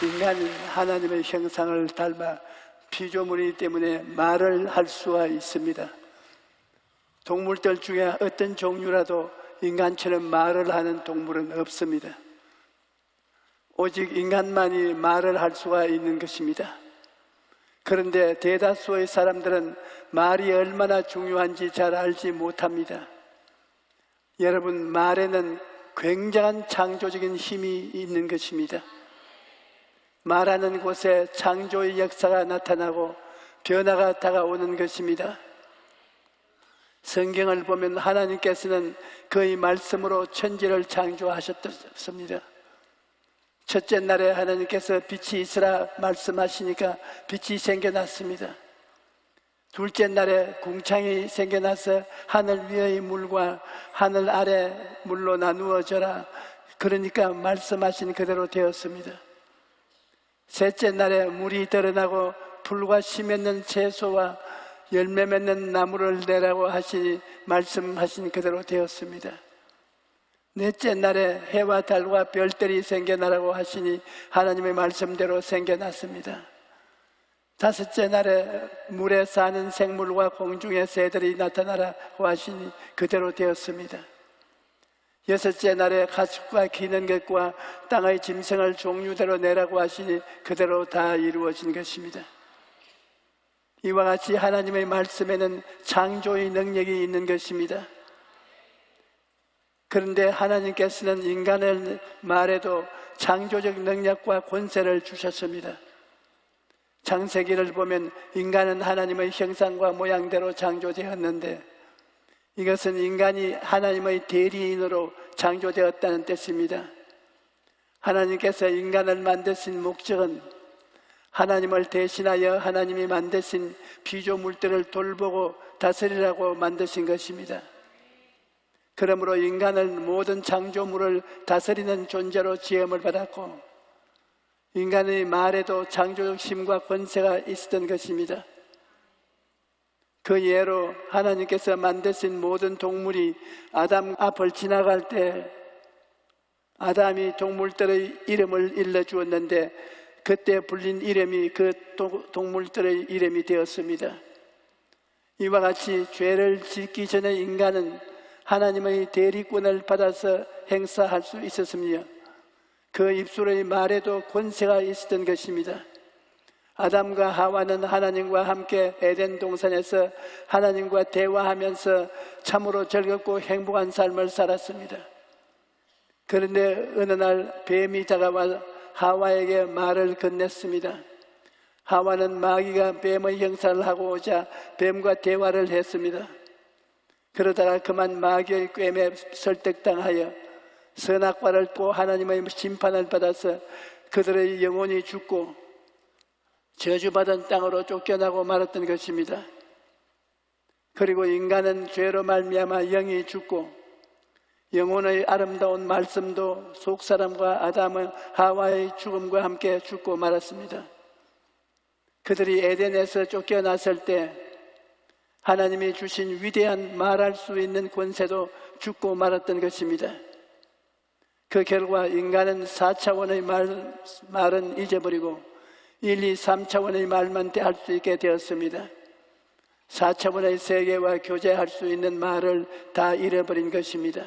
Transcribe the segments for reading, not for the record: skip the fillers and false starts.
인간은 하나님의 형상을 닮아 피조물이기 때문에 말을 할 수가 있습니다. 동물들 중에 어떤 종류라도 인간처럼 말을 하는 동물은 없습니다. 오직 인간만이 말을 할 수가 있는 것입니다. 그런데 대다수의 사람들은 말이 얼마나 중요한지 잘 알지 못합니다. 여러분, 말에는 굉장한 창조적인 힘이 있는 것입니다. 말하는 곳에 창조의 역사가 나타나고 변화가 다가오는 것입니다. 성경을 보면 하나님께서는 그의 말씀으로 천지를 창조하셨습니다. 첫째 날에 하나님께서 빛이 있으라 말씀하시니까 빛이 생겨났습니다. 둘째 날에 궁창이 생겨나서 하늘 위의 물과 하늘 아래 물로 나누어져라, 그러니까 말씀하신 그대로 되었습니다. 셋째 날에 물이 드러나고 풀과 씨 맺는 채소와 열매 맺는 나무를 내라고 하시니 말씀하신 그대로 되었습니다. 넷째 날에 해와 달과 별들이 생겨나라고 하시니 하나님의 말씀대로 생겨났습니다. 다섯째 날에 물에 사는 생물과 공중의 새들이 나타나라고 하시니 그대로 되었습니다. 여섯째 날에 가축과 기는 것과 땅의 짐승을 종류대로 내라고 하시니 그대로 다 이루어진 것입니다. 이와 같이 하나님의 말씀에는 창조의 능력이 있는 것입니다. 그런데 하나님께서는 인간의 말에도 창조적 능력과 권세를 주셨습니다. 창세기를 보면 인간은 하나님의 형상과 모양대로 창조되었는데, 이것은 인간이 하나님의 대리인으로 창조되었다는 뜻입니다. 하나님께서 인간을 만드신 목적은 하나님을 대신하여 하나님이 만드신 피조물들을 돌보고 다스리라고 만드신 것입니다. 그러므로 인간은 모든 창조물을 다스리는 존재로 지음을 받았고, 인간의 말에도 창조적 힘과 권세가 있었던 것입니다. 그 예로 하나님께서 만드신 모든 동물이 아담 앞을 지나갈 때 아담이 동물들의 이름을 일러주었는데, 그때 불린 이름이 그 동물들의 이름이 되었습니다. 이와 같이 죄를 짓기 전에 인간은 하나님의 대리권을 받아서 행사할 수 있었으며, 그 입술의 말에도 권세가 있었던 것입니다. 아담과 하와는 하나님과 함께 에덴 동산에서 하나님과 대화하면서 참으로 즐겁고 행복한 삶을 살았습니다. 그런데 어느 날 뱀이 다가와 하와에게 말을 건넸습니다. 하와는 마귀가 뱀의 형상을 하고 오자 뱀과 대화를 했습니다. 그러다가 그만 마귀의 꾀에 설득당하여 선악과를 또 하나님의 심판을 받아서 그들의 영혼이 죽고 저주받은 땅으로 쫓겨나고 말았던 것입니다. 그리고 인간은 죄로 말미암아 영이 죽고 영혼의 아름다운 말씀도 속사람과 아담의 하와의 죽음과 함께 죽고 말았습니다. 그들이 에덴에서 쫓겨났을 때 하나님이 주신 위대한 말할 수 있는 권세도 죽고 말았던 것입니다. 그 결과 인간은 4차원의 말은 잊어버리고 1, 2, 3차원의 말만 할 수 있게 되었습니다. 4차원의 세계와 교제할 수 있는 말을 다 잃어버린 것입니다.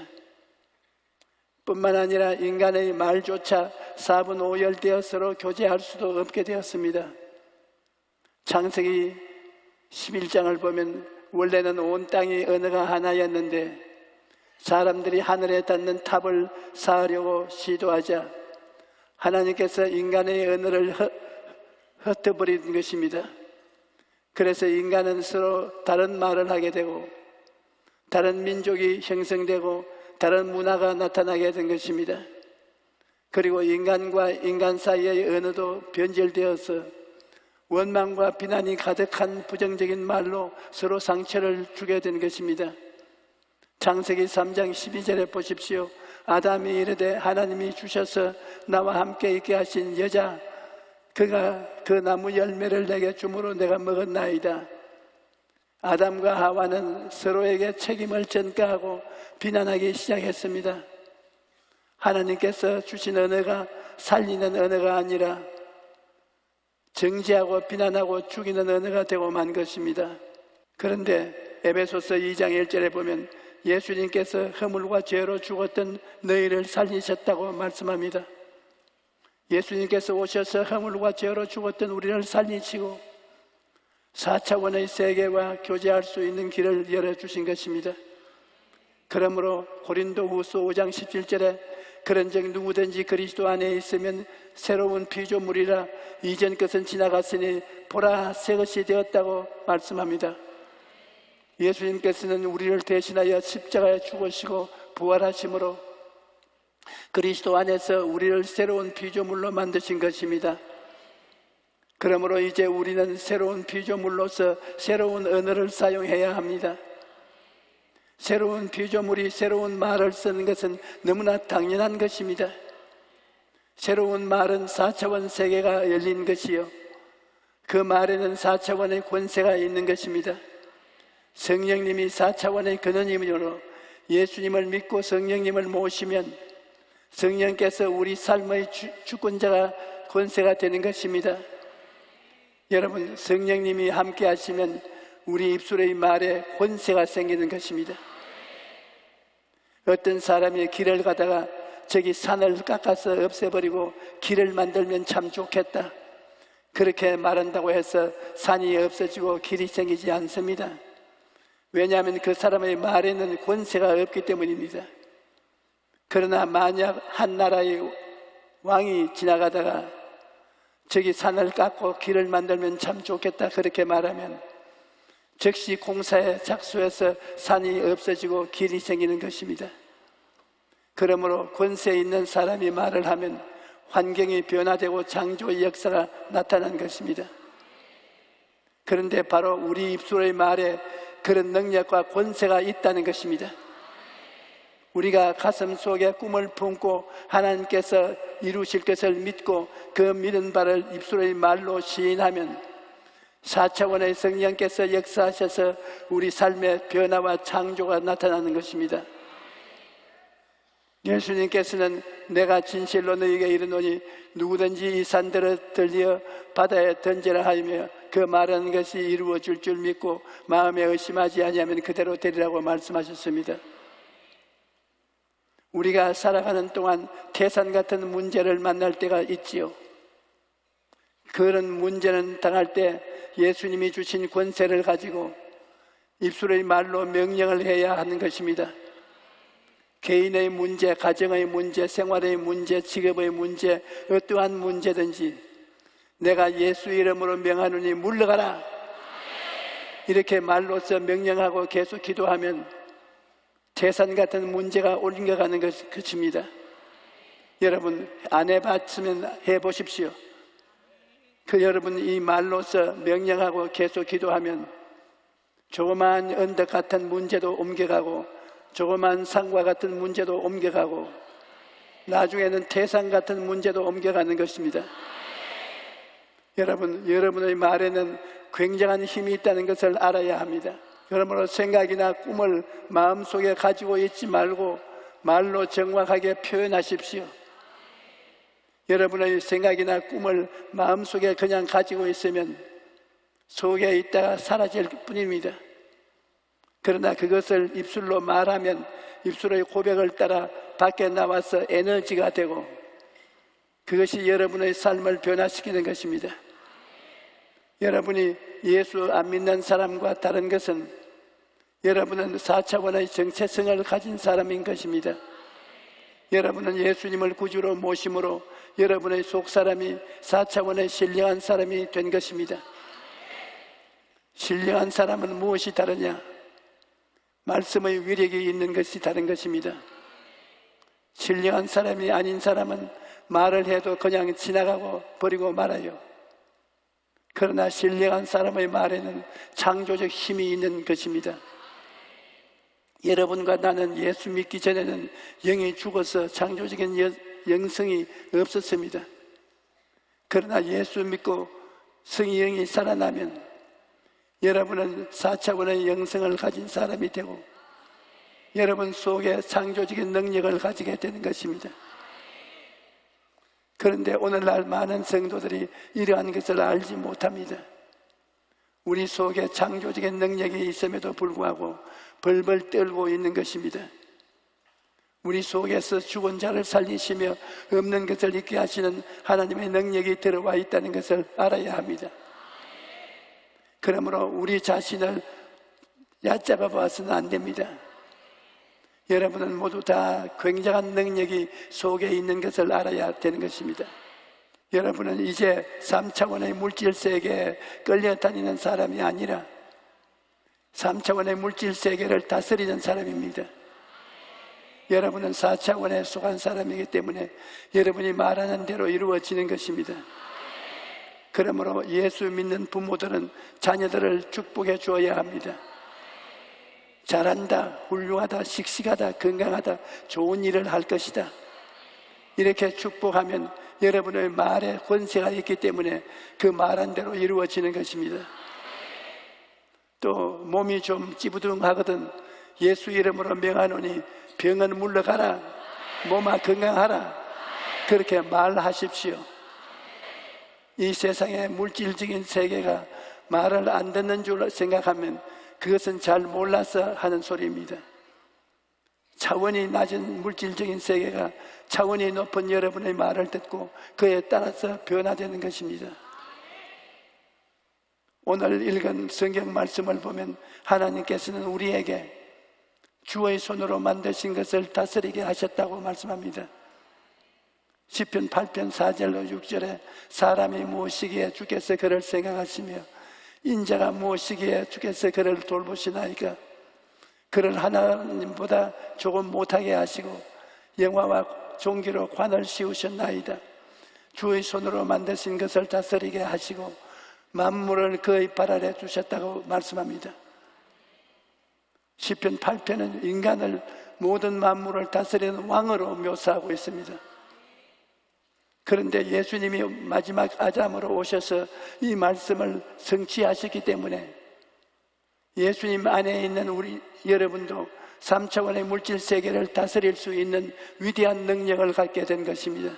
뿐만 아니라 인간의 말조차 4분 5열 서로 교제할 수도 없게 되었습니다. 창세기 11장을 보면 원래는 온 땅이 언어가 하나였는데 사람들이 하늘에 닿는 탑을 쌓으려고 시도하자 하나님께서 인간의 언어를 흩어버린 것입니다. 그래서 인간은 서로 다른 말을 하게 되고 다른 민족이 형성되고 다른 문화가 나타나게 된 것입니다. 그리고 인간과 인간 사이의 언어도 변질되어서 원망과 비난이 가득한 부정적인 말로 서로 상처를 주게 된 것입니다. 창세기 3장 12절에 보십시오. 아담이 이르되 하나님이 주셔서 나와 함께 있게 하신 여자, 그가 그 나무 열매를 내게 주므로 내가 먹었나이다. 아담과 하와는 서로에게 책임을 전가하고 비난하기 시작했습니다. 하나님께서 주신 언어가 살리는 언어가 아니라 정죄하고 비난하고 죽이는 언어가 되고 만 것입니다. 그런데 에베소서 2장 1절에 보면 예수님께서 허물과 죄로 죽었던 너희를 살리셨다고 말씀합니다. 예수님께서 오셔서 허물과 죄로 죽었던 우리를 살리시고 4차원의 세계와 교제할 수 있는 길을 열어주신 것입니다. 그러므로 고린도후서 5장 17절에 그런즉 누구든지 그리스도 안에 있으면 새로운 피조물이라 이전 것은 지나갔으니 보라 새 것이 되었다고 말씀합니다. 예수님께서는 우리를 대신하여 십자가에 죽으시고 부활하심으로 그리스도 안에서 우리를 새로운 피조물로 만드신 것입니다. 그러므로 이제 우리는 새로운 피조물로서 새로운 언어를 사용해야 합니다. 새로운 피조물이 새로운 말을 쓰는 것은 너무나 당연한 것입니다. 새로운 말은 4차원 세계가 열린 것이요, 그 말에는 4차원의 권세가 있는 것입니다. 성령님이 4차원의 근원이므로 예수님을 믿고 성령님을 모시면 성령께서 우리 삶의 주권자가 권세가 되는 것입니다. 여러분, 성령님이 함께 하시면 우리 입술의 말에 권세가 생기는 것입니다. 어떤 사람이 길을 가다가 저기 산을 깎아서 없애버리고 길을 만들면 참 좋겠다, 그렇게 말한다고 해서 산이 없어지고 길이 생기지 않습니다. 왜냐하면 그 사람의 말에는 권세가 없기 때문입니다. 그러나 만약 한 나라의 왕이 지나가다가 저기 산을 깎고 길을 만들면 참 좋겠다, 그렇게 말하면 즉시 공사에 착수해서 산이 없어지고 길이 생기는 것입니다. 그러므로 권세 있는 사람이 말을 하면 환경이 변화되고 창조의 역사가 나타난 것입니다. 그런데 바로 우리 입술의 말에 그런 능력과 권세가 있다는 것입니다. 우리가 가슴 속에 꿈을 품고 하나님께서 이루실 것을 믿고 그 믿은 바를 입술의 말로 시인하면 4차원의 성령께서 역사하셔서 우리 삶의 변화와 창조가 나타나는 것입니다. 예수님께서는 내가 진실로 너희에게 이르노니 누구든지 이 산들을 들려 바다에 던지라 하며 그 말하는 것이 이루어질 줄 믿고 마음에 의심하지 아니하면 그대로 되리라고 말씀하셨습니다. 우리가 살아가는 동안 태산 같은 문제를 만날 때가 있지요. 그런 문제는 당할 때 예수님이 주신 권세를 가지고 입술의 말로 명령을 해야 하는 것입니다. 개인의 문제, 가정의 문제, 생활의 문제, 직업의 문제, 어떠한 문제든지 내가 예수 이름으로 명하노니 물러가라, 이렇게 말로써 명령하고 계속 기도하면 태산 같은 문제가 옮겨가는 것입니다. 여러분, 안 해봤으면 해보십시오. 여러분 이 말로써 명령하고 계속 기도하면 조그마한 언덕 같은 문제도 옮겨가고 조그마한 산과 같은 문제도 옮겨가고 나중에는 태산 같은 문제도 옮겨가는 것입니다. 여러분, 여러분의 말에는 굉장한 힘이 있다는 것을 알아야 합니다. 그러므로 생각이나 꿈을 마음속에 가지고 있지 말고 말로 정확하게 표현하십시오. 여러분의 생각이나 꿈을 마음속에 그냥 가지고 있으면 속에 있다가 사라질 뿐입니다. 그러나 그것을 입술로 말하면 입술의 고백을 따라 밖에 나와서 에너지가 되고 그것이 여러분의 삶을 변화시키는 것입니다. 여러분이 예수 안 믿는 사람과 다른 것은 여러분은 4차원의 정체성을 가진 사람인 것입니다. 여러분은 예수님을 구주로 모심으로 여러분의 속사람이 4차원의 신령한 사람이 된 것입니다. 신령한 사람은 무엇이 다르냐? 말씀의 위력이 있는 것이 다른 것입니다. 신령한 사람이 아닌 사람은 말을 해도 그냥 지나가고 버리고 말아요. 그러나 신령한 사람의 말에는 창조적 힘이 있는 것입니다. 여러분과 나는 예수 믿기 전에는 영이 죽어서 창조적인 영성이 없었습니다. 그러나 예수 믿고 성의 영이 살아나면 여러분은 4차원의 영성을 가진 사람이 되고 여러분 속에 창조적인 능력을 가지게 되는 것입니다. 그런데 오늘날 많은 성도들이 이러한 것을 알지 못합니다. 우리 속에 창조적인 능력이 있음에도 불구하고 벌벌 떨고 있는 것입니다. 우리 속에서 죽은 자를 살리시며 없는 것을 있게 하시는 하나님의 능력이 들어와 있다는 것을 알아야 합니다. 그러므로 우리 자신을 얕잡아 봐서는 안 됩니다. 여러분은 모두 다 굉장한 능력이 속에 있는 것을 알아야 되는 것입니다. 여러분은 이제 3차원의 물질세계에 끌려다니는 사람이 아니라 3차원의 물질세계를 다스리는 사람입니다. 여러분은 4차원에 속한 사람이기 때문에 여러분이 말하는 대로 이루어지는 것입니다. 그러므로 예수 믿는 부모들은 자녀들을 축복해 주어야 합니다. 잘한다, 훌륭하다, 씩씩하다, 건강하다, 좋은 일을 할 것이다. 이렇게 축복하면 여러분의 말에 권세가 있기 때문에 그 말한 대로 이루어지는 것입니다. 또 몸이 좀 찌부둥하거든 예수 이름으로 명하노니 병은 물러가라, 몸아 건강하라, 그렇게 말하십시오. 이 세상의 물질적인 세계가 말을 안 듣는 줄 생각하면 그것은 잘 몰라서 하는 소리입니다. 차원이 낮은 물질적인 세계가 차원이 높은 여러분의 말을 듣고 그에 따라서 변화되는 것입니다. 오늘 읽은 성경 말씀을 보면 하나님께서는 우리에게 주의 손으로 만드신 것을 다스리게 하셨다고 말씀합니다. 시편 8편 4절로 6절에 사람이 무엇이기에 주께서 그를 생각하시며 인자가 무엇이기에 주께서 그를 돌보시나이까. 그를 하나님보다 조금 못하게 하시고 영화와 종기로 관을 씌우셨나이다. 주의 손으로 만드신 것을 다스리게 하시고 만물을 그의 발 아래 두셨다고 말씀합니다. 시편 8편은 인간을 모든 만물을 다스리는 왕으로 묘사하고 있습니다. 그런데 예수님이 마지막 아담으로 오셔서 이 말씀을 성취하셨기 때문에 예수님 안에 있는 우리 여러분도 3차원의 물질 세계를 다스릴 수 있는 위대한 능력을 갖게 된 것입니다.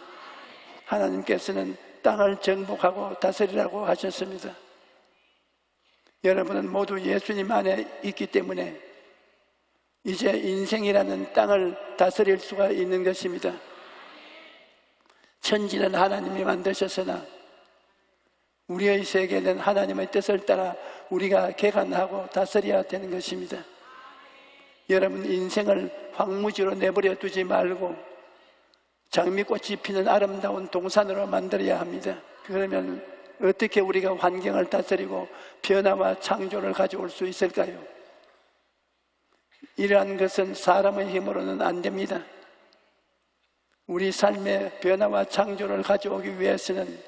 하나님께서는 땅을 정복하고 다스리라고 하셨습니다. 여러분은 모두 예수님 안에 있기 때문에 이제 인생이라는 땅을 다스릴 수가 있는 것입니다. 천지는 하나님이 만드셨으나 우리의 세계는 하나님의 뜻을 따라 우리가 개관하고 다스려야 되는 것입니다. 여러분, 인생을 황무지로 내버려 두지 말고 장미꽃이 피는 아름다운 동산으로 만들어야 합니다. 그러면 어떻게 우리가 환경을 다스리고 변화와 창조를 가져올 수 있을까요? 이러한 것은 사람의 힘으로는 안 됩니다. 우리 삶의 변화와 창조를 가져오기 위해서는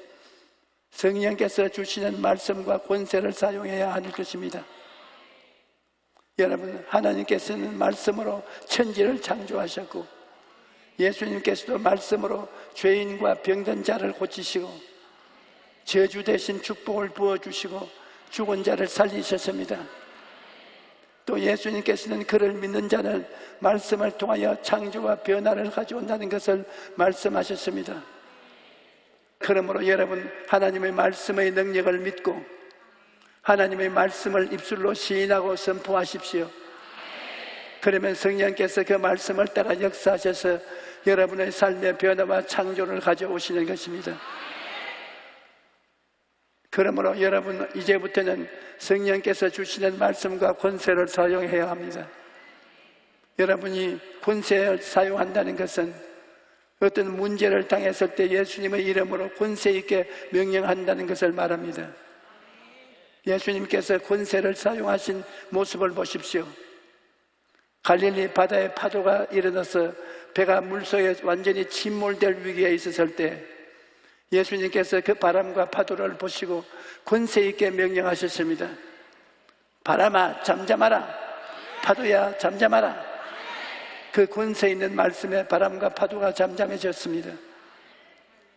성령께서 주시는 말씀과 권세를 사용해야 하는 것입니다. 여러분, 하나님께서는 말씀으로 천지를 창조하셨고 예수님께서도 말씀으로 죄인과 병든 자를 고치시고 저주 대신 축복을 부어주시고 죽은 자를 살리셨습니다. 또 예수님께서는 그를 믿는 자는 말씀을 통하여 창조와 변화를 가져온다는 것을 말씀하셨습니다. 그러므로 여러분, 하나님의 말씀의 능력을 믿고 하나님의 말씀을 입술로 시인하고 선포하십시오. 그러면 성령께서 그 말씀을 따라 역사하셔서 여러분의 삶의 변화와 창조를 가져오시는 것입니다. 그러므로 여러분, 이제부터는 성령께서 주시는 말씀과 권세를 사용해야 합니다. 여러분이 권세를 사용한다는 것은 어떤 문제를 당했을 때 예수님의 이름으로 권세 있게 명령한다는 것을 말합니다. 예수님께서 권세를 사용하신 모습을 보십시오. 갈릴리 바다에 파도가 일어나서 배가 물속에 완전히 침몰될 위기에 있었을 때 예수님께서 그 바람과 파도를 보시고 권세 있게 명령하셨습니다. 바람아 잠잠하라, 파도야 잠잠하라. 그 권세 있는 말씀에 바람과 파도가 잠잠해졌습니다.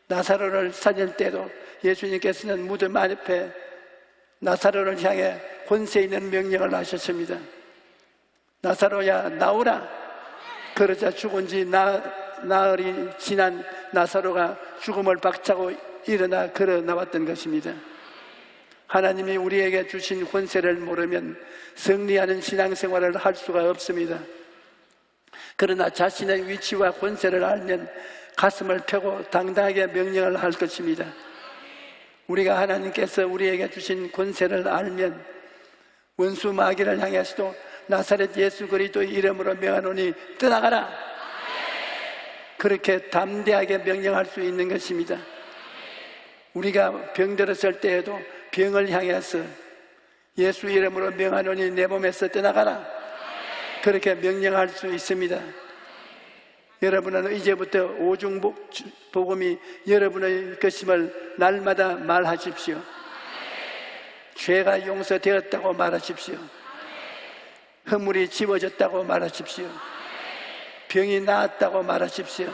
나사로를 살릴 때도 예수님께서는 무덤 앞에 나사로를 향해 권세 있는 명령을 하셨습니다. 나사로야 나오라. 그러자 죽은 지 나흘이 지난 나사로가 죽음을 박차고 일어나 걸어 나왔던 것입니다. 하나님이 우리에게 주신 권세를 모르면 승리하는 신앙생활을 할 수가 없습니다. 그러나 자신의 위치와 권세를 알면 가슴을 펴고 당당하게 명령을 할 것입니다. 우리가 하나님께서 우리에게 주신 권세를 알면 원수 마귀를 향해서도 나사렛 예수 그리스도의 이름으로 명하노니 떠나가라, 그렇게 담대하게 명령할 수 있는 것입니다. 우리가 병들었을 때에도 병을 향해서 예수 이름으로 명하노니 내 몸에서 떠나가라, 그렇게 명령할 수 있습니다. 여러분은 이제부터 오중복음이 여러분의 것임을 날마다 말하십시오. 죄가 용서되었다고 말하십시오. 허물이 지워졌다고 말하십시오. 병이 나았다고 말하십시오.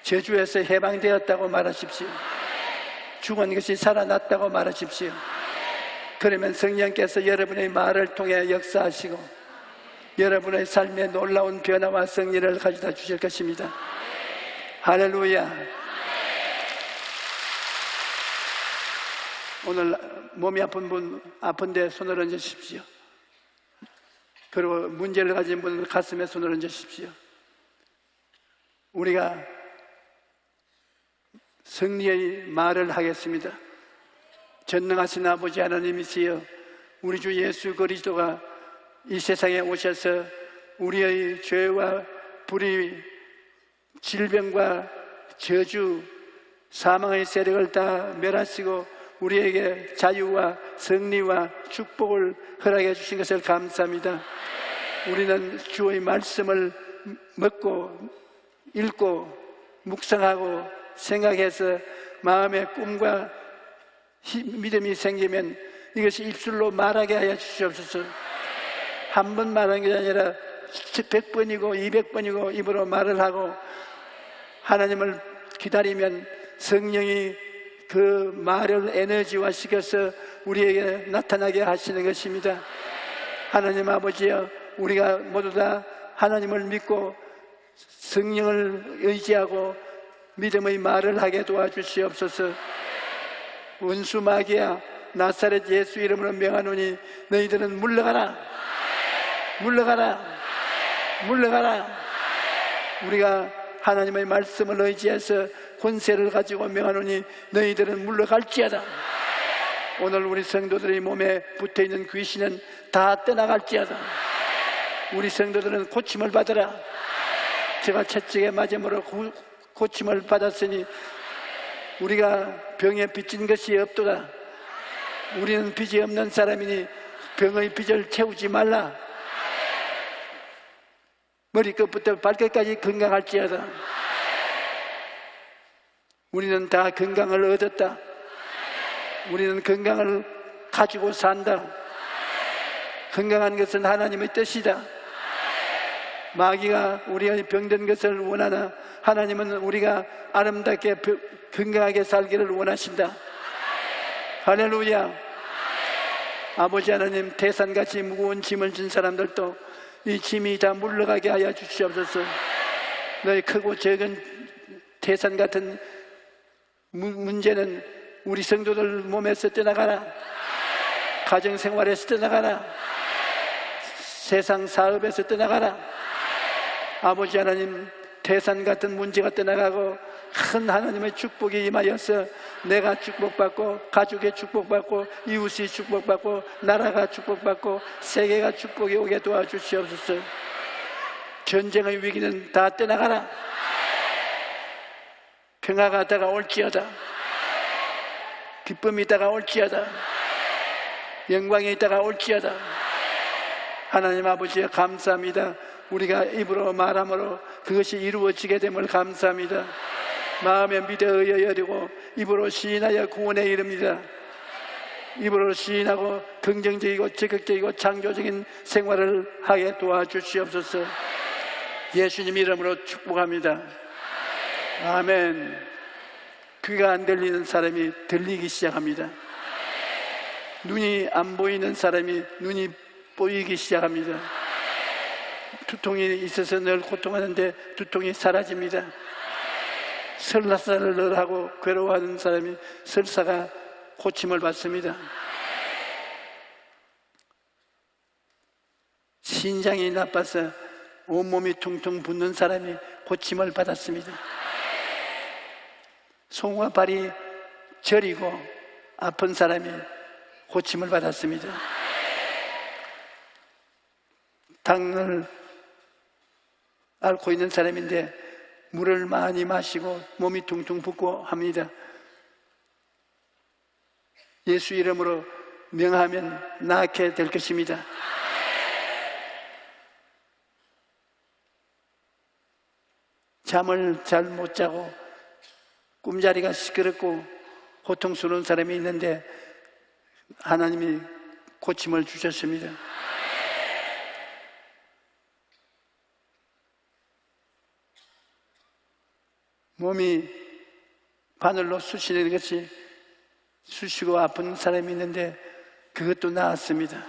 저주에서 해방되었다고 말하십시오. 죽은 것이 살아났다고 말하십시오. 그러면 성령께서 여러분의 말을 통해 역사하시고 여러분의 삶에 놀라운 변화와 승리를 가져다 주실 것입니다. 할렐루야. 오늘 몸이 아픈 분, 아픈데 손을 얹으십시오. 그리고 문제를 가진 분은 가슴에 손을 얹으십시오. 우리가 승리의 말을 하겠습니다. 전능하신 아버지 하나님이시여, 우리 주 예수 그리스도가 이 세상에 오셔서 우리의 죄와 불의, 질병과 저주, 사망의 세력을 다 멸하시고 우리에게 자유와 승리와 축복을 허락해 주신 것을 감사합니다. 우리는 주의 말씀을 먹고 읽고 묵상하고 생각해서 마음의 꿈과 믿음이 생기면 이것이 입술로 말하게 하여 주시옵소서. 한 번 말하는 게 아니라 100번이고 200번이고 입으로 말을 하고 하나님을 기다리면 성령이 그 말을 에너지화 시켜서 우리에게 나타나게 하시는 것입니다. 하나님 아버지여, 우리가 모두 다 하나님을 믿고 성령을 의지하고 믿음의 말을 하게 도와주시옵소서. 원수 마귀야, 나사렛 예수 이름으로 명하노니 너희들은 물러가라, 물러가라, 물러가라. 우리가 하나님의 말씀을 의지해서 권세를 가지고 명하노니 너희들은 물러갈지어다. 오늘 우리 성도들의 몸에 붙어있는 귀신은 다 떠나갈지어다. 우리 성도들은 고침을 받으라. 제가 채찍에 맞음으로 고침을 받았으니 우리가 병에 빚진 것이 없도다. 우리는 빚이 없는 사람이니 병의 빚을 채우지 말라. 머리끝부터 발끝까지 건강할지어다. 우리는 다 건강을 얻었다. 우리는 건강을 가지고 산다. 건강한 것은 하나님의 뜻이다. 마귀가 우리가 병든 것을 원하나 하나님은 우리가 아름답게 건강하게 살기를 원하신다. 할렐루야. 아버지 하나님, 태산같이 무거운 짐을 진 사람들도 이 짐이 다 물러가게 하여 주시옵소서. 너희 크고 적은 태산 같은 문제는 우리 성도들 몸에서 떠나가라. 가정생활에서 떠나가라. 세상 사업에서 떠나가라. 아버지 하나님, 태산 같은 문제가 떠나가고 큰 하나님의 축복이 임하여서 내가 축복받고 가족의 축복받고 이웃이 축복받고 나라가 축복받고 세계가 축복이 오게 도와주시옵소서. 전쟁의 위기는 다 떠나가라. 평화가 다가올지어다. 기쁨이 다가올지어다. 영광이 다가올지어다. 하나님 아버지 감사합니다. 우리가 입으로 말함으로 그것이 이루어지게 됨을 감사합니다. 마음에 믿어 의여여리고 입으로 시인하여 구원에 이릅니다. 입으로 시인하고 긍정적이고 적극적이고 창조적인 생활을 하게 도와주시옵소서. 예수님 이름으로 축복합니다. 아멘. 귀가 안 들리는 사람이 들리기 시작합니다. 눈이 안 보이는 사람이 눈이 보이기 시작합니다. 두통이 있어서 늘 고통하는데 두통이 사라집니다. 설사를 하고 괴로워하는 사람이 설사가 고침을 받습니다. 신장이 나빠서 온몸이 퉁퉁 붓는 사람이 고침을 받았습니다. 손과 발이 저리고 아픈 사람이 고침을 받았습니다. 당을 앓고 있는 사람인데 물을 많이 마시고 몸이 퉁퉁 붓고 합니다. 예수 이름으로 명하면 낫게 될 것입니다. 잠을 잘 못 자고 꿈자리가 시끄럽고 고통스러운 사람이 있는데 하나님이 고침을 주셨습니다. 몸이 바늘로 쑤시는 것이 쑤시고 아픈 사람이 있는데 그것도 나았습니다.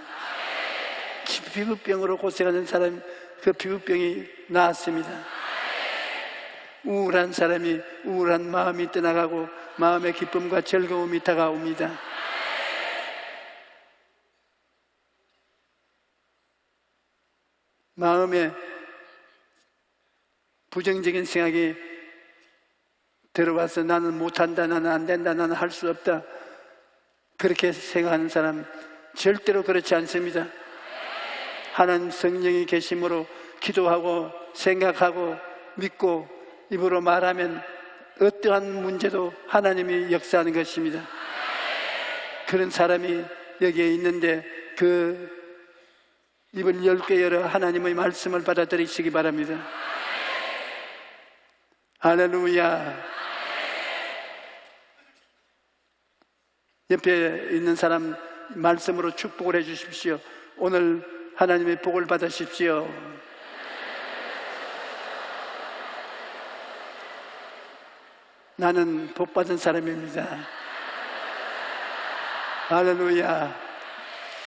피부병으로 고생하는 사람, 그 피부병이 나았습니다. 우울한 사람이 우울한 마음이 떠나가고 마음의 기쁨과 즐거움이 다가옵니다. 마음에 부정적인 생각이 들어와서 나는 못한다, 나는 안 된다, 나는 할 수 없다, 그렇게 생각하는 사람 절대로 그렇지 않습니다. 하나님 성령이 계심으로 기도하고 생각하고 믿고 입으로 말하면 어떠한 문제도 하나님이 역사하는 것입니다. 그런 사람이 여기에 있는데 그 입을 10개 열어 하나님의 말씀을 받아들이시기 바랍니다. 할렐루야. 옆에 있는 사람 말씀으로 축복을 해 주십시오. 오늘 하나님의 복을 받으십시오. 나는 복 받은 사람입니다. 할렐루야.